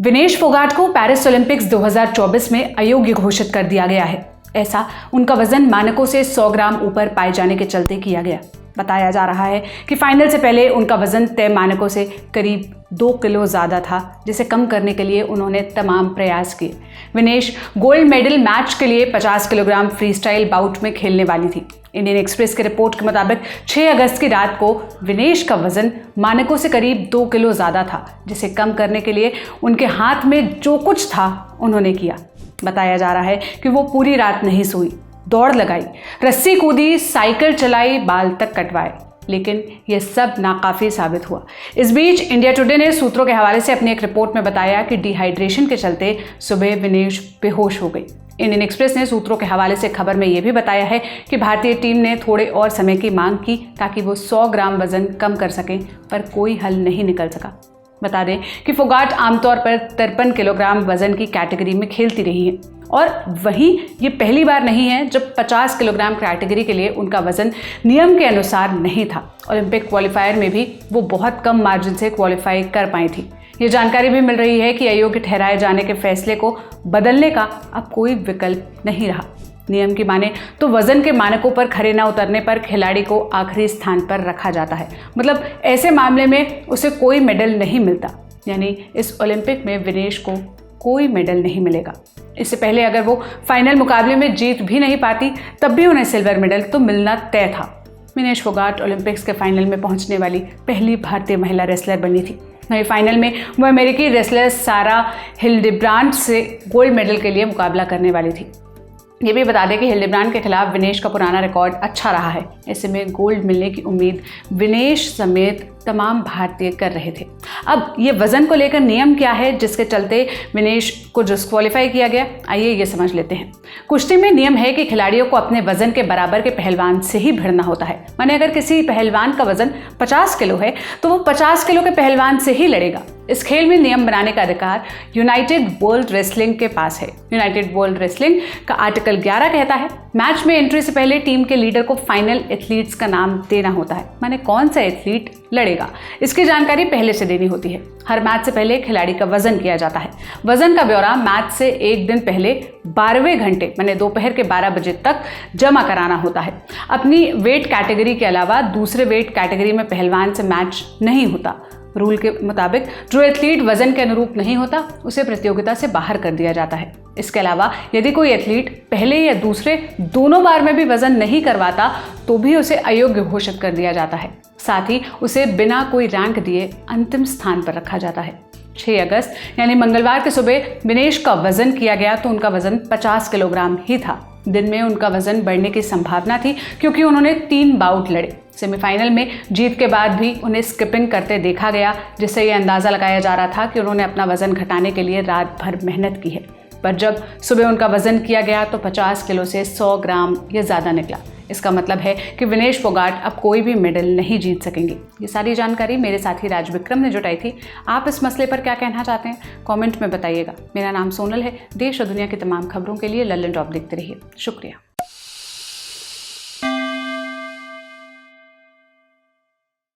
विनेश फोगाट को Paris Olympics 2024 में अयोग्य घोषित कर दिया गया है। ऐसा उनका वजन मानकों से 100 ग्राम ऊपर पाए जाने के चलते किया गया। बताया जा रहा है कि फाइनल से पहले उनका वजन तय मानकों से करीब 2 किलो ज़्यादा था, जिसे कम करने के लिए उन्होंने तमाम प्रयास किए। विनेश गोल्ड मेडल मैच के लिए 50 किलोग्राम फ्री स्टाइल बाउट में खेलने वाली थी। इंडियन एक्सप्रेस की रिपोर्ट के मुताबिक 6 अगस्त की रात को विनेश का वजन मानकों से करीब 2 किलो ज़्यादा था, जिसे कम करने के लिए उनके हाथ में जो कुछ था उन्होंने किया। बताया जा रहा है कि वो पूरी रात नहीं सोई, दौड़ लगाई, रस्सी कूदी, साइकिल चलाई, बाल तक कटवाए, लेकिन यह सब नाकाफी साबित हुआ। इस बीच इंडिया टुडे ने सूत्रों के हवाले से अपनी एक रिपोर्ट में बताया कि डिहाइड्रेशन के चलते सुबह विनेश बेहोश हो गई। इंडियन एक्सप्रेस ने सूत्रों के हवाले से खबर में यह भी बताया है कि भारतीय टीम ने थोड़े और समय की मांग की ताकि वो 100 ग्राम वजन कम कर सकें, पर कोई हल नहीं निकल सका। बता दें कि फोगाट आमतौर पर 53 किलोग्राम वजन की कैटेगरी में खेलती रही है और वहीं ये पहली बार नहीं है जब 50 किलोग्राम कैटेगरी के लिए उनका वजन नियम के अनुसार नहीं था। ओलंपिक क्वालिफायर में भी वो बहुत कम मार्जिन से क्वालिफाई कर पाई थी। ये जानकारी भी मिल रही है कि अयोग्य ठहराए जाने के फैसले को बदलने का अब कोई विकल्प नहीं रहा। नियम की माने तो वजन के मानकों पर खरे न उतरने पर खिलाड़ी को आखिरी स्थान पर रखा जाता है। मतलब ऐसे मामले में उसे कोई मेडल नहीं मिलता, यानी इस ओलंपिक में विनेश को कोई मेडल नहीं मिलेगा। इससे पहले अगर वो फाइनल मुकाबले में जीत भी नहीं पाती तब भी उन्हें सिल्वर मेडल तो मिलना तय था। विनेश फोगाट ओलंपिक्स के फाइनल में पहुंचने वाली पहली भारतीय महिला रेसलर बनी थी। वहीं फाइनल में वो अमेरिकी रेसलर सारा हिल्डेब्रांड से गोल्ड मेडल के लिए मुकाबला करने वाली थी। ये भी बता दें कि हिल्डेब्रांड के खिलाफ विनेश का पुराना रिकॉर्ड अच्छा रहा है। ऐसे में गोल्ड मिलने की उम्मीद विनेश समेत तमाम भारतीय कर रहे थे। अब ये वजन को लेकर नियम क्या है जिसके चलते विनेश को डिस्क्वालीफाई किया गया, आइए ये समझ लेते हैं। कुश्ती में नियम है कि खिलाड़ियों को अपने वजन के बराबर के पहलवान से ही भिड़ना होता है। माने अगर किसी पहलवान का वजन 50 किलो है तो वो 50 किलो के पहलवान से ही लड़ेगा। इस खेल में नियम बनाने का अधिकार यूनाइटेड वर्ल्ड रेसलिंग के पास है। यूनाइटेड वर्ल्ड रेसलिंग का आर्टिकल 11 कहता है मैच में एंट्री से पहले टीम के लीडर को फाइनल एथलीट्स का नाम देना होता है। माने कौन सा एथलीट लड़ेगा इसकी जानकारी पहले से देनी होती है। हर मैच से पहले खिलाड़ी का वजन किया जाता है। वजन का ब्यौरा मैच से एक दिन पहले 12वें घंटे माने दोपहर के 12 बजे तक जमा कराना होता है। अपनी वेट कैटेगरी के अलावा दूसरे वेट कैटेगरी में पहलवान से मैच नहीं होता। रूल के मुताबिक जो एथलीट वजन के अनुरूप नहीं होता उसे प्रतियोगिता से बाहर कर दिया जाता है। इसके अलावा यदि कोई एथलीट पहले या दूसरे दोनों बार में भी वजन नहीं करवाता तो भी उसे अयोग्य घोषित कर दिया जाता है। साथ ही उसे बिना कोई रैंक दिए अंतिम स्थान पर रखा जाता है। 6 अगस्त यानी मंगलवार के सुबह विनेश का वजन किया गया तो उनका वजन 50 किलोग्राम ही था। दिन में उनका वजन बढ़ने की संभावना थी क्योंकि उन्होंने 3 बाउट लड़े। सेमीफाइनल में जीत के बाद भी उन्हें स्किपिंग करते देखा गया, जिससे यह अंदाज़ा लगाया जा रहा था कि उन्होंने अपना वजन घटाने के लिए रात भर मेहनत की है। पर जब सुबह उनका वजन किया गया तो 50 किलो से 100 ग्राम ये ज़्यादा निकला। इसका मतलब है कि विनेश फोगाट अब कोई भी मेडल नहीं जीत सकेंगे। ये सारी जानकारी मेरे साथी राज विक्रम ने जुटाई थी। आप इस मसले पर क्या कहना चाहते हैं कमेंट में बताइएगा। मेरा नाम सोनल है। देश और दुनिया की तमाम खबरों के लिए लल्लन टॉप देखते रहिए। शुक्रिया।